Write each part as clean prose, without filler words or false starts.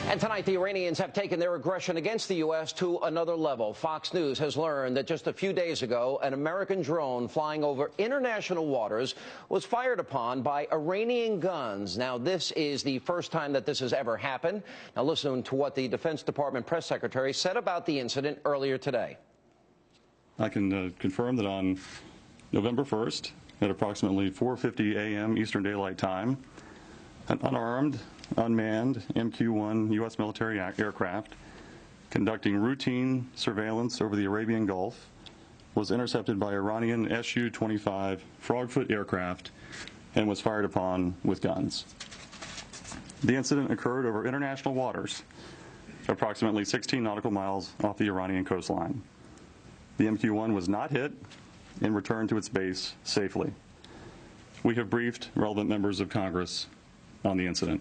And tonight, the Iranians have taken their aggression against the U.S. to another level. Fox News has learned that just a few days ago, an American drone flying over international waters was fired upon by Iranian guns. Now, this is the first time that this has ever happened. Now, listen to what the Defense Department press secretary said about the incident earlier today. I can confirm that on November 1st, at approximately 4:50 a.m. Eastern Daylight Time, an unarmed, unmanned MQ-1 U.S. military aircraft conducting routine surveillance over the Arabian Gulf was intercepted by Iranian Su-25 Frogfoot aircraft and was fired upon with guns. The incident occurred over international waters, approximately 16 nautical miles off the Iranian coastline. The MQ-1 was not hit and returned to its base safely. We have briefed relevant members of Congress on the incident.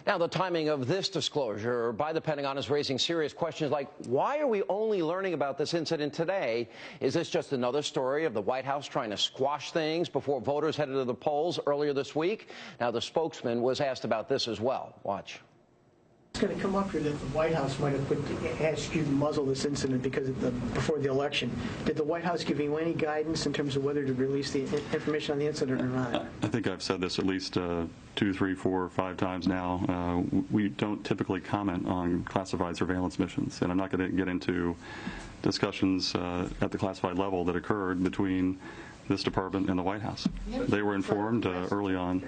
Now, the timing of this disclosure by the Pentagon is raising serious questions like, why are we only learning about this incident today? Is this just another story of the White House trying to squash things before voters headed to the polls earlier this week? Now, the spokesman was asked about this as well. Watch. It's going to come up here that the White House might have asked you to muzzle this incident because before the election. Did the White House give you any guidance in terms of whether to release the information on the incident or not? I think I've said this at least 2, 3, 4, 5 times now. We don't typically comment on classified surveillance missions, and I'm not going to get into discussions at the classified level that occurred between this department and the White House. They were informed early on.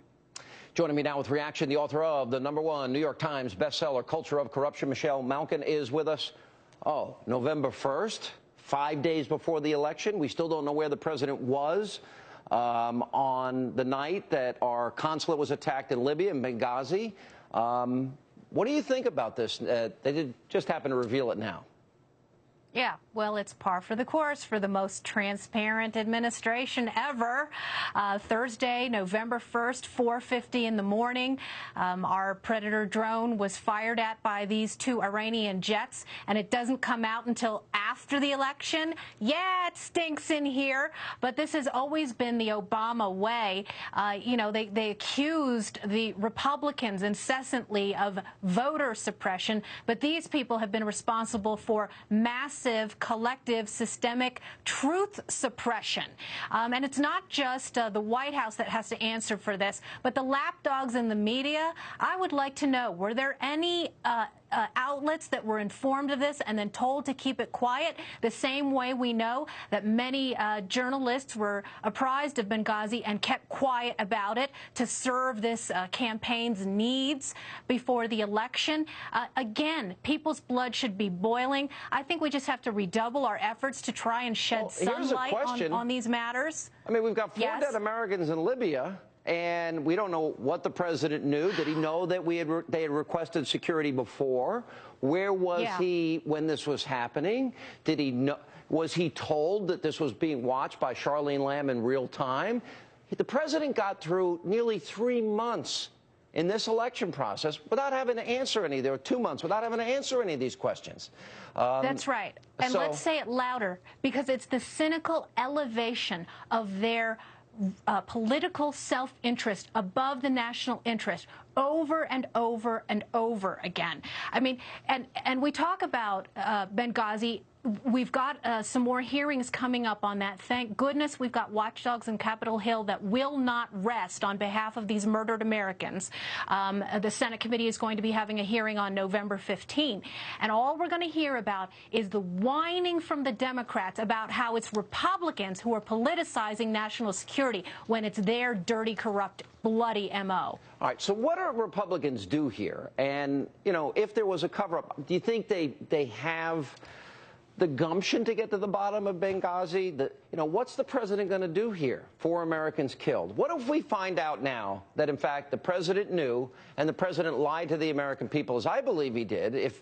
Joining me now with reaction, the author of the #1 New York Times bestseller, Culture of Corruption, Malkin, is with us. Oh, November 1st, 5 days before the election. We still don't know where the president was on the night that our consulate was attacked in Libya, in Benghazi. What do you think about this? They did just happen to reveal it now. Yeah, well, it's par for the course for the most transparent administration ever. Thursday, November 1st, 4:50 in the morning, our Predator drone was fired at by these 2 Iranian jets, and it doesn't come out until after the election. Yeah, it stinks in here, but this has always been the Obama way. You know, they accused the Republicans incessantly of voter suppression, but these people have been responsible for massive, collective, systemic truth suppression. And it's not just the White House that has to answer for this, but the lapdogs in the media. I would like to know, were there any outlets that were informed of this and then told to keep it quiet, the same way we know that many journalists were apprised of Benghazi and kept quiet about it to serve this campaign's needs before the election? Again, people's blood should be boiling. I think we just have to redouble our efforts to try and shed sunlight on these matters. I mean, we've got 4 dead Americans in Libya, and we don't know what the president knew. Did he know that they had requested security before? Where was he when this was happening? Did he know? Was he told that this was being watched by Charlene Lamb in real time? The president got through nearly 3 months in this election process without having to answer any. There were 2 months without having to answer any of these questions. That's right. And let's say it louder, because it's the cynical elevation of their political self-interest above the national interest over and over and over again. I mean, and we talk about Benghazi. We've got some more hearings coming up on that. Thank goodness we've got watchdogs in Capitol Hill that will not rest on behalf of these murdered Americans. The Senate committee is going to be having a hearing on November 15. And all we're going to hear about is the whining from the Democrats about how it's Republicans who are politicizing national security when it's their dirty, corrupt, bloody M.O. All right, so what do Republicans do here? And, you know, if there was a cover-up, do you think they have the gumption to get to the bottom of Benghazi? You know, what's the president going to do here? 4 Americans killed. What if we find out now that, in fact, the president knew and the president lied to the American people, as I believe he did?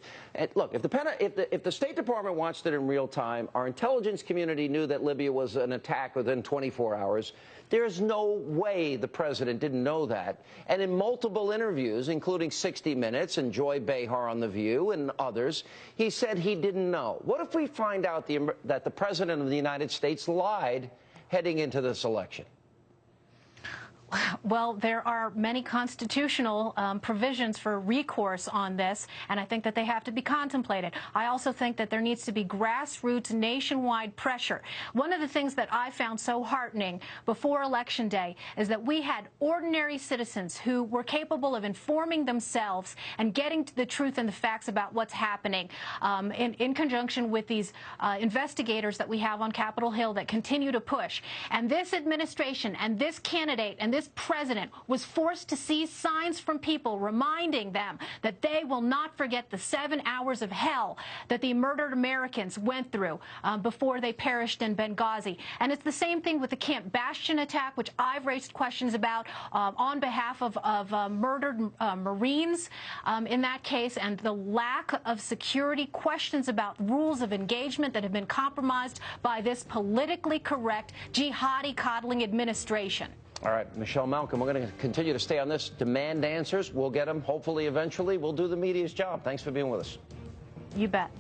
Look, if the State Department watched it in real time, our intelligence community knew that Libya was an attack within 24 hours. There's no way the president didn't know that. And in multiple interviews, including 60 Minutes and Joy Behar on The View and others, he said he didn't know. What if we find out that the president of the United States lied heading into this election? Well, there are many constitutional provisions for recourse on this, and I think that they have to be contemplated. I also think that there needs to be grassroots nationwide pressure. One of the things that I found so heartening before Election Day is that we had ordinary citizens who were capable of informing themselves and getting to the truth and the facts about what's happening in conjunction with these investigators that we have on Capitol Hill that continue to push. And this administration and this candidate and this president was forced to see signs from people reminding them that they will not forget the 7 hours of hell that the murdered Americans went through before they perished in Benghazi. And it's the same thing with the Camp Bastion attack, which I've raised questions about on behalf of murdered Marines in that case, and the lack of security, questions about rules of engagement that have been compromised by this politically correct jihadi coddling administration. All right, Michelle Malkin, we're going to continue to stay on this. Demand answers. We'll get them, hopefully, eventually. We'll do the media's job. Thanks for being with us. You bet.